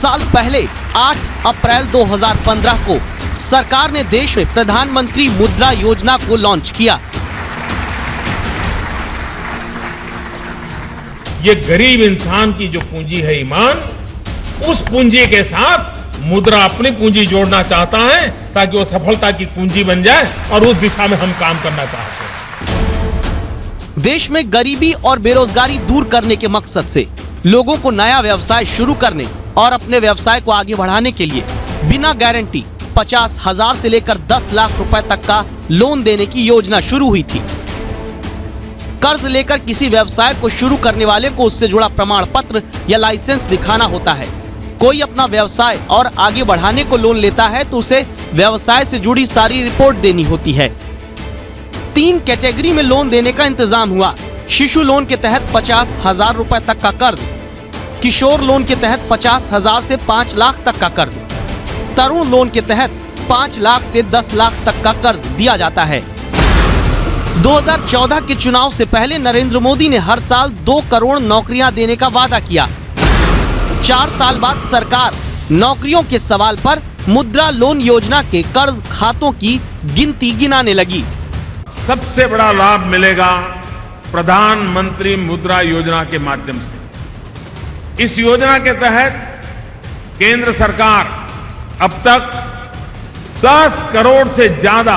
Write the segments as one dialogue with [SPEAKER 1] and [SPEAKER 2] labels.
[SPEAKER 1] साल पहले 8 अप्रैल 2015 को सरकार ने देश में प्रधानमंत्री मुद्रा योजना को लॉन्च किया।
[SPEAKER 2] ये गरीब इंसान की जो पूंजी है ईमान, उस पूंजी के साथ मुद्रा अपनी पूंजी जोड़ना चाहता है ताकि वो सफलता की पूंजी बन जाए, और उस दिशा में हम काम करना चाहते हैं।
[SPEAKER 1] देश में गरीबी और बेरोजगारी दूर करने के मकसद से लोगों को नया व्यवसाय शुरू करने और अपने व्यवसाय को आगे बढ़ाने के लिए बिना गारंटी 50,000 से लेकर 10 लाख रुपए तक का लोन देने की योजना शुरू हुई थी। कर्ज लेकर किसी व्यवसाय को शुरू करने वाले को उससे जुड़ा प्रमाण पत्र या लाइसेंस दिखाना होता है। कोई अपना व्यवसाय और आगे बढ़ाने को लोन लेता है तो उसे व्यवसाय से जुड़ी सारी रिपोर्ट देनी होती है। 3 कैटेगरी में लोन देने का इंतजाम हुआ। शिशु लोन के तहत 50,000 रुपए तक का कर्ज, किशोर लोन के तहत 50,000 से 5 लाख तक का कर्ज, तरुण लोन के तहत 5 लाख से 10 लाख तक का कर्ज दिया जाता है। 2014 के चुनाव से पहले नरेंद्र मोदी ने हर साल 2 करोड़ नौकरियां देने का वादा किया। 4 साल बाद सरकार नौकरियों के सवाल पर मुद्रा लोन योजना के कर्ज खातों की गिनती गिनाने लगी।
[SPEAKER 2] सबसे बड़ा लाभ मिलेगा प्रधानमंत्री मुद्रा योजना के माध्यम से। इस योजना के तहत केंद्र सरकार अब तक 10 करोड़ से ज्यादा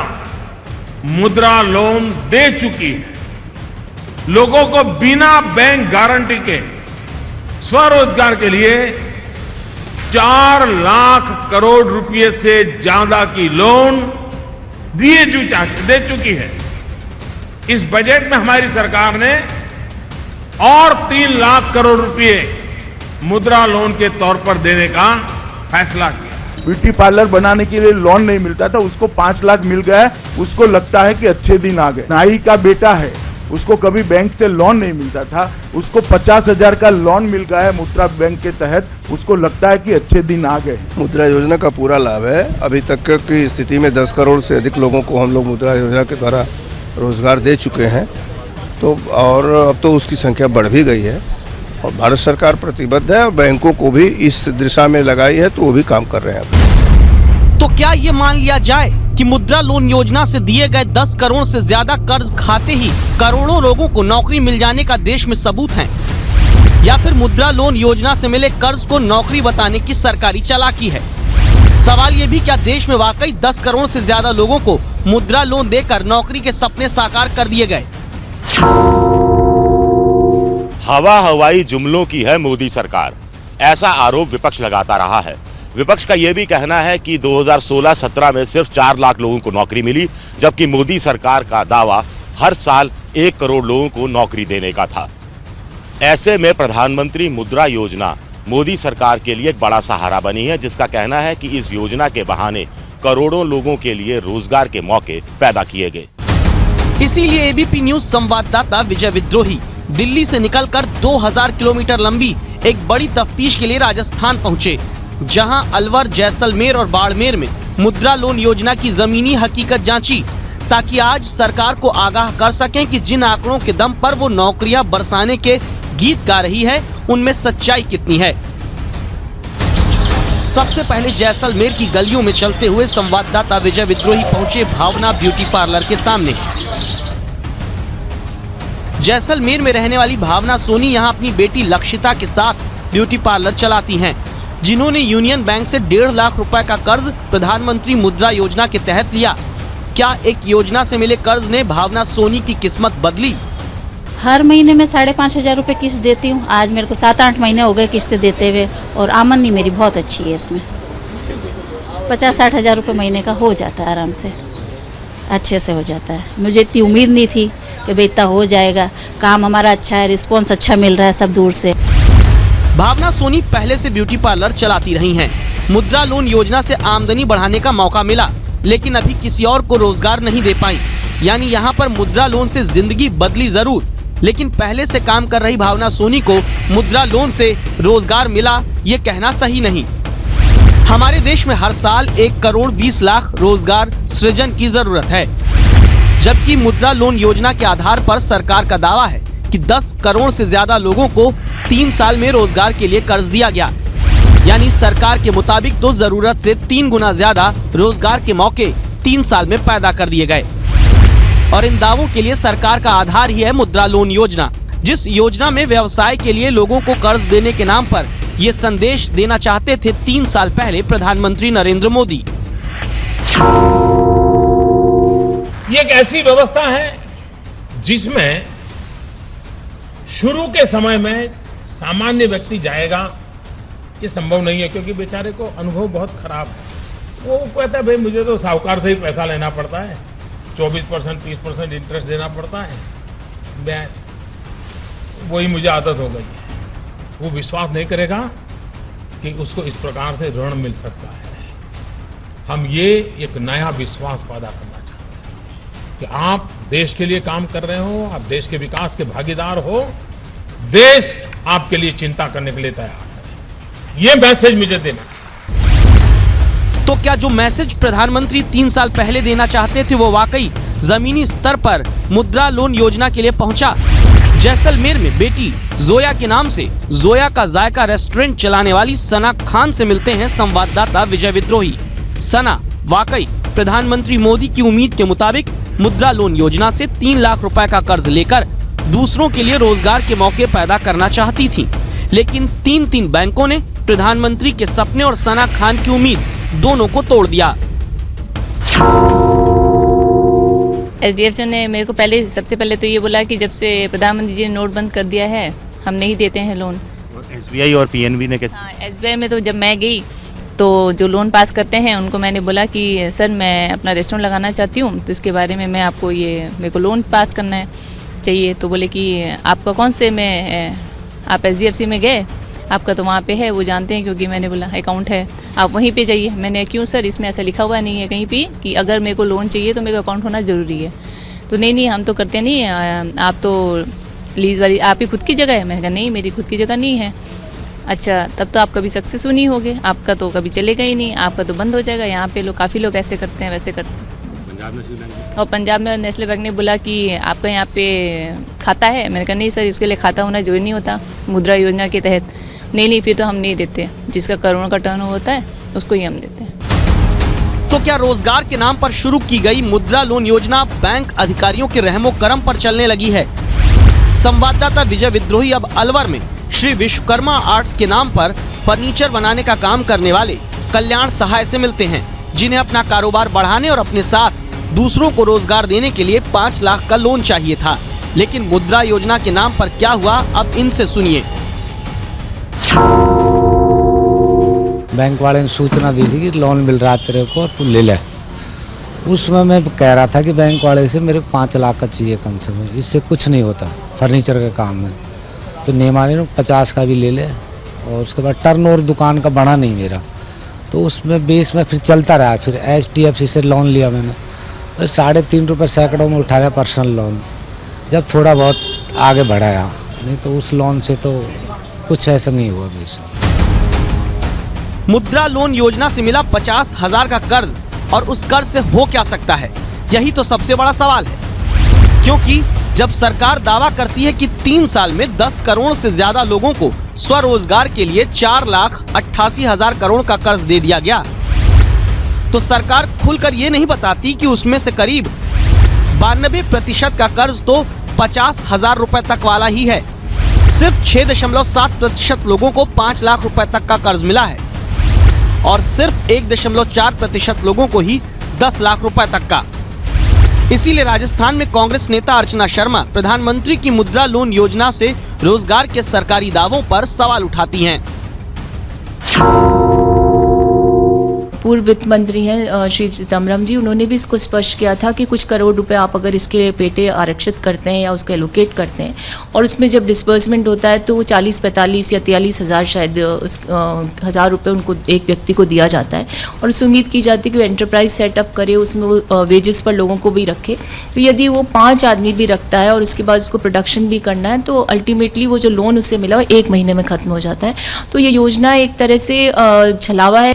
[SPEAKER 2] मुद्रा लोन दे चुकी है। लोगों को बिना बैंक गारंटी के स्वरोजगार के लिए 4 लाख करोड़ रुपए से ज्यादा की लोन दे चुकी है। इस बजट में हमारी सरकार ने और 3 लाख करोड़ रुपए मुद्रा लोन के तौर पर देने का फैसला किया।
[SPEAKER 3] ब्यूटी पार्लर बनाने के लिए लोन नहीं मिलता था, उसको 5 लाख मिल गया है। उसको लगता है कि अच्छे दिन आ गए। नाई का बेटा है, उसको कभी बैंक से लोन नहीं मिलता था, उसको 50,000 का लोन मिल गया है मुद्रा बैंक के तहत। उसको लगता है कि अच्छे दिन आ गए।
[SPEAKER 4] मुद्रा योजना का पूरा लाभ है। अभी तक की स्थिति में 10 करोड़ से अधिक लोगों को हम लोग मुद्रा योजना के द्वारा रोजगार दे चुके हैं। तो और अब तो उसकी संख्या बढ़ भी गई है और भारत सरकार प्रतिबद्ध है और बैंकों को भी इस दिशा में लगाई है, तो वो भी काम कर रहे हैं।
[SPEAKER 1] तो क्या ये मान लिया जाए कि मुद्रा लोन योजना से दिए गए 10 करोड़ से ज्यादा कर्ज खाते ही करोड़ों लोगों को नौकरी मिल जाने का देश में सबूत है, या फिर मुद्रा लोन योजना से मिले कर्ज को नौकरी बताने की सरकारी चालाकी है? सवाल ये भी, क्या देश में वाकई 10 करोड़ से ज्यादा लोगों को मुद्रा लोन देकर नौकरी के सपने साकार कर दिए गए?
[SPEAKER 5] हवाई जुमलों की है मोदी सरकार, ऐसा आरोप विपक्ष लगाता रहा है। विपक्ष का यह भी कहना है कि 2016-17 में सिर्फ 4 लाख लोगों को नौकरी मिली, जबकि मोदी सरकार का दावा हर साल 1 करोड़ लोगों को नौकरी देने का था। ऐसे में प्रधानमंत्री मुद्रा योजना मोदी सरकार के लिए एक बड़ा सहारा बनी है, जिसका कहना है कि इस योजना के बहाने करोड़ों लोगों के लिए रोजगार के मौके पैदा किए गए।
[SPEAKER 1] इसीलिए एबीपी न्यूज संवाददाता विजय विद्रोही दिल्ली से निकलकर 2000 किलोमीटर लंबी एक बड़ी तफ्तीश के लिए राजस्थान पहुंचे, जहां अलवर, जैसलमेर और बाड़मेर में मुद्रा लोन योजना की जमीनी हकीकत जांची, ताकि आज सरकार को आगाह कर सकें कि जिन आंकड़ों के दम पर वो नौकरियां बरसाने के गीत गा रही है, उनमें सच्चाई कितनी है। सबसे पहले जैसलमेर की गलियों में चलते हुए संवाददाता विजय विद्रोही पहुंचे भावना ब्यूटी पार्लर के सामने। जैसलमेर में रहने वाली भावना सोनी यहां अपनी बेटी लक्षिता के साथ ब्यूटी पार्लर चलाती हैं, जिन्होंने यूनियन बैंक से 1.5 लाख रुपए का कर्ज प्रधानमंत्री मुद्रा योजना के तहत लिया। क्या एक योजना से मिले कर्ज ने भावना सोनी की किस्मत बदली?
[SPEAKER 6] हर महीने में 5,500 रुपये किस्त देती हूँ। आज मेरे को 7-8 महीने हो गए किस्त देते हुए, और आमदनी मेरी बहुत अच्छी है। इसमें 50-60 हज़ार रुपये महीने का हो जाता है, आराम से अच्छे से हो जाता है। मुझे इतनी उम्मीद नहीं थी कि भाई इतना हो जाएगा। काम हमारा अच्छा है, रिस्पॉन्स अच्छा मिल रहा है सब दूर से।
[SPEAKER 1] भावना सोनी पहले से ब्यूटी पार्लर चलाती रही हैं। मुद्रा लोन योजना से आमदनी बढ़ाने का मौका मिला, लेकिन अभी किसी और को रोजगार नहीं दे पाई। यानी यहाँ पर मुद्रा लोन से जिंदगी बदली जरूर, लेकिन पहले से काम कर रही भावना सोनी को मुद्रा लोन से रोजगार मिला, ये कहना सही नहीं। हमारे देश में हर साल 1 करोड़ 20 लाख रोजगार सृजन की जरूरत है, जबकि मुद्रा लोन योजना के आधार पर सरकार का दावा है कि 10 करोड़ से ज्यादा लोगों को 3 साल में रोजगार के लिए कर्ज दिया गया। यानी सरकार के मुताबिक तो जरूरत से 3 गुना ज्यादा रोजगार के मौके 3 साल में पैदा कर दिए गए। और इन दावों के लिए सरकार का आधार ही है मुद्रा लोन योजना, जिस योजना में व्यवसाय के लिए लोगों को कर्ज देने के नाम पर ये संदेश देना चाहते थे 3 साल पहले प्रधानमंत्री नरेंद्र मोदी।
[SPEAKER 2] ये एक ऐसी व्यवस्था है जिसमें शुरू के समय में सामान्य व्यक्ति जाएगा, ये संभव नहीं है, क्योंकि बेचारे को अनुभव बहुत खराब है। वो कहता है भाई मुझे तो साहूकार से ही पैसा लेना पड़ता है, 24% 30% इंटरेस्ट देना पड़ता है, ब्याज, वही मुझे आदत हो गई है। वो विश्वास नहीं करेगा कि उसको इस प्रकार से ऋण मिल सकता है। हम ये एक नया विश्वास पैदा करना चाहते हैं कि आप देश के लिए काम कर रहे हो, आप देश के विकास के भागीदार हो, देश आपके लिए चिंता करने के लिए तैयार है। ये मैसेज मुझे देना।
[SPEAKER 1] तो क्या जो मैसेज प्रधानमंत्री 3 साल पहले देना चाहते थे वो वाकई जमीनी स्तर पर मुद्रा लोन योजना के लिए पहुंचा? जैसलमेर में बेटी जोया के नाम से जोया का जायका रेस्टोरेंट चलाने वाली सना खान से मिलते हैं संवाददाता विजय विद्रोही। सना वाकई प्रधानमंत्री मोदी की उम्मीद के मुताबिक मुद्रा लोन योजना से 3 लाख रुपए का कर्ज लेकर दूसरों के लिए रोजगार के मौके पैदा करना चाहती थी, लेकिन 3 बैंकों ने प्रधानमंत्री के सपने और सना खान की उम्मीद दोनों को तोड़ दिया।
[SPEAKER 7] HDFC ने मेरे को सबसे पहले तो ये बोला कि जब से प्रधानमंत्री जी ने नोट बंद कर दिया है हम नहीं देते हैं लोन।
[SPEAKER 5] और SBI और PNB ने कैसे?
[SPEAKER 7] हाँ, SBI में तो जब मैं गई तो जो लोन पास करते हैं उनको मैंने बोला कि सर मैं अपना रेस्टोरेंट लगाना चाहती हूँ, तो इसके बारे में मैं आपको मेरे को लोन पास करना चाहिए। तो बोले कि आपका कौन से में आप SDFC में गए, आपका तो वहाँ पे है, वो जानते हैं, क्योंकि मैंने बोला अकाउंट है, आप वहीं पे जाइए। मैंने क्यों सर, इसमें ऐसा लिखा हुआ नहीं है कहीं भी कि अगर मेरे को लोन चाहिए तो मेरे को अकाउंट होना ज़रूरी है। तो नहीं हम तो करते नहीं, आप तो लीज वाली आप ही खुद की जगह है। मैंने कहा नहीं मेरी खुद की जगह नहीं है। अच्छा तब तो आप कभी सक्सेस नहीं होगे, आपका तो कभी चलेगा ही नहीं, आपका तो बंद हो जाएगा। यहाँ पे काफ़ी लोग ऐसे करते हैं वैसे करते हैं। और पंजाब में नेशनल बैंक ने बोला कि आपका यहाँ पे खाता है। मैंने कहा नहीं सर इसके लिए खाता होना जरूरी नहीं होता मुद्रा योजना के तहत। नहीं फिर तो हम नहीं देते, जिसका करोड़ों का टर्न होता है उसको ही हम देते हैं।
[SPEAKER 1] तो क्या रोजगार के नाम पर शुरू की गई मुद्रा लोन योजना बैंक अधिकारियों के रहमो करम पर चलने लगी है? संवाददाता विजय विद्रोही अब अलवर में श्री विश्वकर्मा आर्ट्स के नाम पर फर्नीचर बनाने का काम करने वाले कल्याण सहाय से मिलते हैं, जिन्हें अपना कारोबार बढ़ाने और अपने साथ दूसरों को रोजगार देने के लिए 5 लाख का लोन चाहिए था। लेकिन मुद्रा योजना के नाम पर क्या हुआ, अब इनसे सुनिए।
[SPEAKER 8] बैंक वाले ने सूचना दी थी कि लोन मिल रहा है तेरे को, तू ले ले। उसमें मैं कह रहा था कि बैंक वाले से मेरे को 5 लाख का चाहिए कम से कम, इससे कुछ नहीं होता फर्नीचर का काम में। तो नहीं माने 50 का भी ले ले। और उसके बाद टर्नओवर दुकान का बढ़ा नहीं मेरा, तो उसमें बेस में फिर चलता रहा। फिर HDFC से लोन लिया मैंने, तो 3.5 रुपये सैकड़ों में उठाया पर्सनल लोन। जब थोड़ा बहुत आगे बढ़ाया, नहीं तो उस लोन से तो कुछ ऐसा नहीं हुआ मेरे साथ।
[SPEAKER 1] मुद्रा लोन योजना से मिला 50,000 का कर्ज, और उस कर्ज से हो क्या सकता है, यही तो सबसे बड़ा सवाल है। क्योंकि जब सरकार दावा करती है कि 3 साल में 10 करोड़ से ज्यादा लोगों को स्वरोजगार के लिए 4,88,000 करोड़ का कर्ज दे दिया गया, तो सरकार खुलकर ये नहीं बताती कि उसमें से करीब 92% का कर्ज तो 50,000 रुपए तक वाला ही है। सिर्फ 6.7% लोगों को 5 लाख रुपए तक का कर्ज मिला है, और सिर्फ 1.4% लोगों को ही 10 लाख रुपए तक का। इसीलिए राजस्थान में कांग्रेस नेता अर्चना शर्मा प्रधानमंत्री की मुद्रा लोन योजना से रोजगार के सरकारी दावों पर सवाल उठाती हैं।
[SPEAKER 9] पूर्व वित्त मंत्री हैं श्री चिदम्बरम जी, उन्होंने भी इसको स्पष्ट किया था कि कुछ करोड़ रुपए आप अगर इसके पेटे आरक्षित करते हैं या उसको एलोकेट करते हैं, और उसमें जब डिस्बर्समेंट होता है तो 40, 45 या 43 हज़ार शायद 1,000 रुपये उनको एक व्यक्ति को दिया जाता है, और उससे उम्मीद की जाती है कि वो एंटरप्राइज सेटअप करे, उसमें वेजेस पर लोगों को भी रखे। तो यदि वो 5 आदमी भी रखता है और उसके बाद उसको प्रोडक्शन भी करना है, तो अल्टीमेटली वो जो लोन उससे मिला वो 1 महीने में ख़त्म हो जाता है। तो ये योजना एक तरह से छलावा है।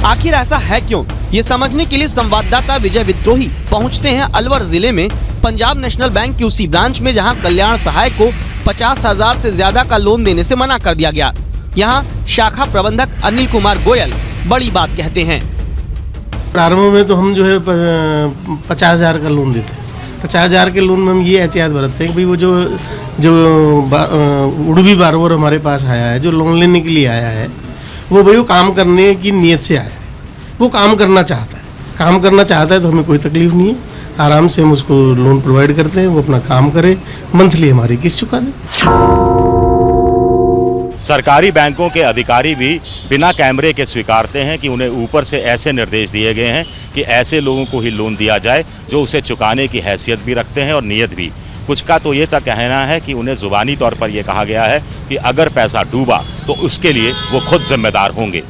[SPEAKER 1] आखिर ऐसा है क्यों, ये समझने के लिए संवाददाता विजय विद्रोही पहुंचते हैं अलवर जिले में पंजाब नेशनल बैंक की उसी ब्रांच में, जहां कल्याण सहाय को 50,000 से ज्यादा का लोन देने से मना कर दिया गया। यहाँ शाखा प्रबंधक अनिल कुमार गोयल बड़ी बात कहते हैं।
[SPEAKER 10] प्रारंभ में तो हम जो है 50,000 का लोन देते हैं। 50,000 के लोन में हम ये एहतियात बरतते हैं कि भाई वो जो उड़वी बारवर हमारे पास आया है, जो लोन लेने के लिए आया है, वो भाई वो काम करने की नीयत से आया है, वो काम करना चाहता है। काम करना चाहता है तो हमें कोई तकलीफ नहीं है, आराम से हम उसको लोन प्रोवाइड करते हैं, वो अपना काम करे, मंथली हमारी किस्त चुका दे।
[SPEAKER 5] सरकारी बैंकों के अधिकारी भी बिना कैमरे के स्वीकारते हैं कि उन्हें ऊपर से ऐसे निर्देश दिए गए हैं कि ऐसे लोगों को ही लोन दिया जाए जो उसे चुकाने की हैसियत भी रखते हैं और नीयत भी। कुछ का तो ये तक कहना है कि उन्हें जुबानी तौर पर यह कहा गया है कि अगर पैसा डूबा तो उसके लिए वो खुद जिम्मेदार होंगे।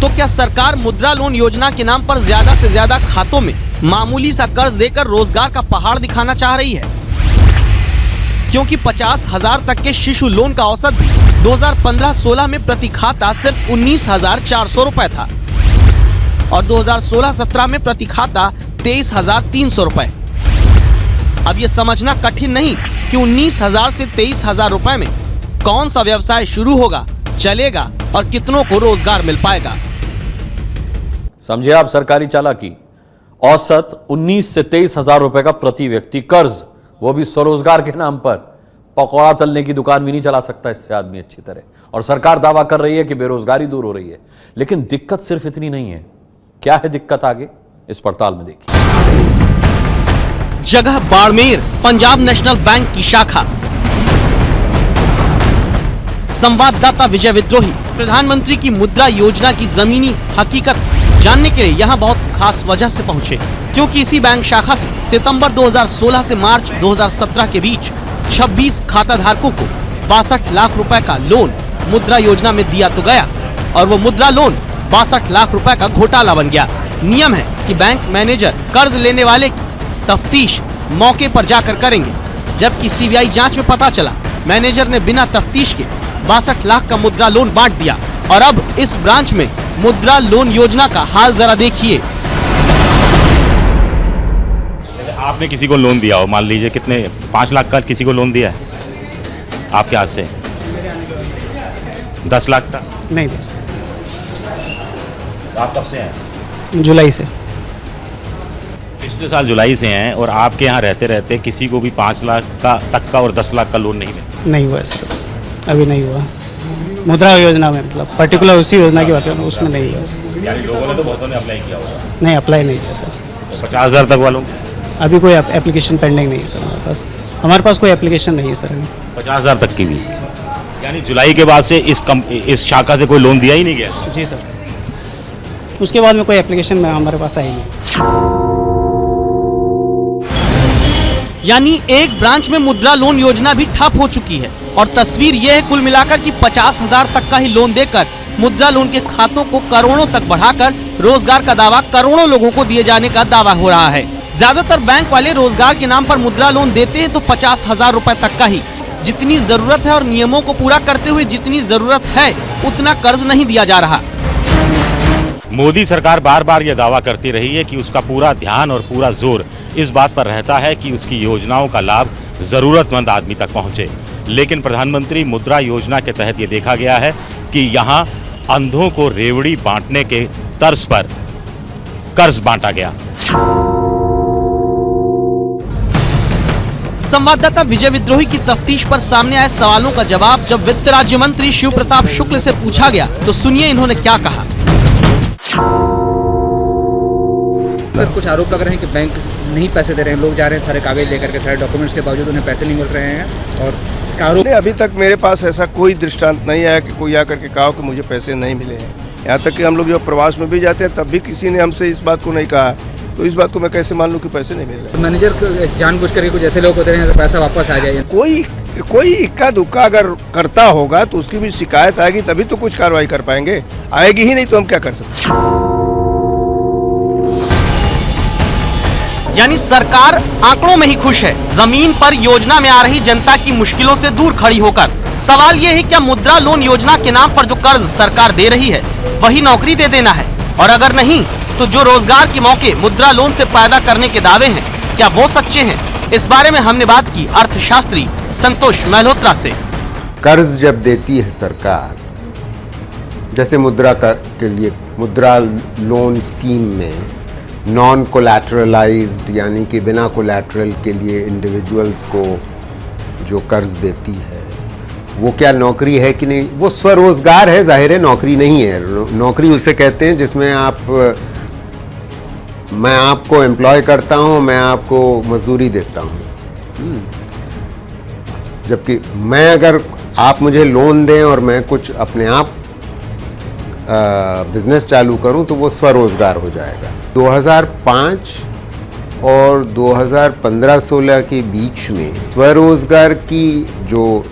[SPEAKER 1] तो क्या सरकार मुद्रा लोन योजना के नाम पर ज्यादा से ज्यादा खातों में मामूली सा कर्ज देकर रोजगार का पहाड़ दिखाना चाह रही है? क्योंकि 50,000 तक के शिशु लोन का औसत 2015-16 में प्रति खाता सिर्फ 19,400 रुपए था और 2016-17 में प्रति खाता 23,300 रुपए। अब ये समझना कठिन नहीं कि 19,000 से 23,000 रुपए में कौन सा व्यवसाय शुरू होगा, चलेगा और कितनों को रोजगार मिल पाएगा।
[SPEAKER 11] समझिए आप सरकारी चालाकी। औसत 19 से 23,000 रुपए का प्रति व्यक्ति कर्ज, वो भी स्वरोजगार के नाम पर। पकौड़ा तलने की दुकान भी नहीं चला सकता इससे आदमी अच्छी तरह, और सरकार दावा कर रही है कि बेरोजगारी दूर हो रही है। लेकिन दिक्कत सिर्फ इतनी नहीं है। क्या है दिक्कत, आगे इस पड़ताल में देखिए।
[SPEAKER 1] जगह बाड़मेर, पंजाब नेशनल बैंक की शाखा। संवाददाता विजय विद्रोही प्रधानमंत्री की मुद्रा योजना की जमीनी हकीकत जानने के लिए यहाँ बहुत खास वजह से पहुँचे, क्योंकि इसी बैंक शाखा से सितंबर 2016 से मार्च 2017 के बीच 26 खाता धारकों को 62 लाख रुपए का लोन मुद्रा योजना में दिया तो गया, और वो मुद्रा लोन 62 लाख रुपए का घोटाला बन गया। नियम है कि बैंक मैनेजर कर्ज लेने वाले की तफ्तीश मौके पर जाकर करेंगे, जबकि सीबीआई जांच में पता चला मैनेजर ने बिना तफ्तीश के 62 लाख का मुद्रा लोन बांट दिया। और अब इस ब्रांच में मुद्रा लोन योजना का हाल जरा देखिए।
[SPEAKER 5] आपने किसी को लोन दिया हो, मान लीजिए कितने 5 लाख का किसी को लोन दिया है आपके हाथ से? 10 लाख का
[SPEAKER 12] नहीं।
[SPEAKER 5] आप कब से हैं?
[SPEAKER 12] जुलाई से।
[SPEAKER 5] पिछले साल जुलाई से हैं, और आपके यहाँ रहते रहते किसी को भी 5 लाख का तक का और 10 लाख का लोन नहीं मिला?
[SPEAKER 12] नहीं हुआ सर, अभी नहीं हुआ। मुद्रा योजना में, मतलब पर्टिकुलर उसी योजना की बात करूँ, उसमें नहीं हुआ सर।
[SPEAKER 5] यानी लोगों ने तो बहुतों ने अप्लाई किया होगा?
[SPEAKER 12] नहीं, अप्लाई नहीं किया सर।
[SPEAKER 5] 50,000 तक वालों?
[SPEAKER 12] अभी कोई एप्लीकेशन पेंडिंग नहीं है सर हमारे पास कोई एप्लीकेशन नहीं है सर।
[SPEAKER 5] 50,000 तक की भी? यानी जुलाई के बाद से इस शाखा से कोई लोन दिया ही नहीं गया सर?
[SPEAKER 12] जी सर, उसके बाद में कोई एप्लीकेशन में हमारे पास आई नहीं।
[SPEAKER 1] यानी एक ब्रांच में मुद्रा लोन योजना भी ठप हो चुकी है, और तस्वीर यह है कुल मिलाकर कि 50,000 तक का ही लोन देकर मुद्रा लोन के खातों को करोड़ों तक बढ़ाकर रोजगार का दावा करोड़ों लोगों को दिए जाने का दावा हो रहा है। ज्यादातर बैंक वाले रोजगार के नाम पर मुद्रा लोन देते हैं तो 50,000 रुपए तक का ही, जितनी जरूरत है और नियमों को पूरा करते हुए जितनी जरूरत है उतना कर्ज नहीं दिया जा रहा।
[SPEAKER 5] मोदी सरकार बार बार यह दावा करती रही है कि उसका पूरा ध्यान और पूरा जोर इस बात पर रहता है कि उसकी योजनाओं का लाभ जरूरतमंद आदमी तक पहुंचे। लेकिन प्रधानमंत्री मुद्रा योजना के तहत ये देखा गया है कि यहाँ अंधों को रेवड़ी बांटने के तर्ज पर कर्ज बांटा गया।
[SPEAKER 1] संवाददाता विजय विद्रोही की तफ्तीश पर सामने आए सवालों का जवाब जब वित्त राज्य मंत्री शिव प्रताप शुक्ल से पूछा गया तो सुनिए इन्होंने क्या कहा।
[SPEAKER 13] सर, कुछ आरोप लग रहे हैं कि बैंक नहीं पैसे दे रहे हैं, लोग जा रहे हैं सारे कागज लेकर के, सारे डॉक्यूमेंट्स के बावजूद उन्हें पैसे नहीं मिल रहे हैं, और इसका आरोप।
[SPEAKER 4] अभी तक मेरे पास ऐसा कोई दृष्टांत नहीं आया कि कोई आकर के कहा कि मुझे पैसे नहीं मिले हैं। यहाँ तक कि हम लोग जब प्रवास में भी जाते हैं तब भी किसी ने हमसे इस बात को नहीं कहा, तो इस बात को मैं कैसे मान लूँ कि पैसे नहीं मिल रहे।
[SPEAKER 13] मैनेजर जानबूझ करके कुछ ऐसे लोग होते हैं पैसा वापस आ जाए।
[SPEAKER 4] कोई इक्का दुक्का अगर करता होगा तो उसकी भी शिकायत आएगी, तभी तो कुछ कार्रवाई कर पाएंगे। आएगी ही नहीं तो हम क्या कर सकते।
[SPEAKER 1] यानी सरकार आंकड़ों में ही खुश है, जमीन पर योजना में आ रही जनता की मुश्किलों से दूर खड़ी होकर। सवाल ये है क्या मुद्रा लोन योजना के नाम पर जो कर्ज सरकार दे रही है वही नौकरी दे देना है, और अगर नहीं तो जो रोजगार के मौके मुद्रा लोन से पैदा करने के दावे हैं क्या वो सच्चे हैं? इस बारे में हमने बात की अर्थशास्त्री संतोष मल्होत्रा से।
[SPEAKER 14] कर्ज जब देती है सरकार, जैसे मुद्रा के लिए मुद्रा लोन स्कीम में नॉन कोलैटरलाइज्ड यानी कि बिना कोलैटरल के लिए इंडिविजुअल्स को जो कर्ज देती है, वो क्या नौकरी है कि नहीं? वो स्वरोजगार है, जाहिर है नौकरी नहीं है। नौकरी उसे कहते हैं जिसमें मैं आपको एम्प्लॉय करता हूँ, मैं आपको मजदूरी देता हूँ। जबकि मैं अगर आप मुझे लोन दें और मैं कुछ अपने आप बिजनेस चालू करूं तो वो स्वरोजगार हो जाएगा। 2005 और 2015-16 के बीच में स्वरोजगार की जो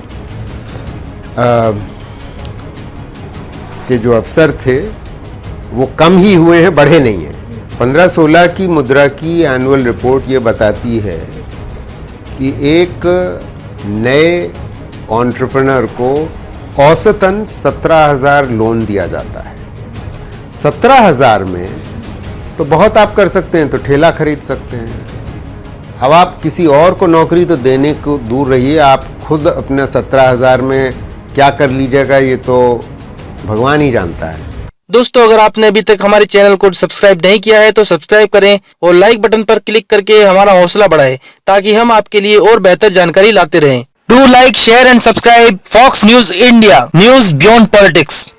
[SPEAKER 14] अवसर थे वो कम ही हुए हैं, बढ़े नहीं हैं। 15-16 की मुद्रा की एनुअल रिपोर्ट ये बताती है कि एक नए एंटरप्रेन्योर को औसतन 17,000 लोन दिया जाता है। 17,000 में तो बहुत आप कर सकते हैं, तो ठेला खरीद सकते हैं। अब आप किसी और को नौकरी तो देने को दूर रहिए, आप खुद अपने 17,000 में क्या कर लीजिएगा ये तो भगवान ही जानता है।
[SPEAKER 15] दोस्तों, अगर आपने अभी तक हमारे चैनल को सब्सक्राइब नहीं किया है तो सब्सक्राइब करें और लाइक बटन पर क्लिक करके हमारा हौसला बढ़ाएं ताकि हम आपके लिए और बेहतर जानकारी लाते रहें। Do like, share and subscribe Fox News India, news beyond politics.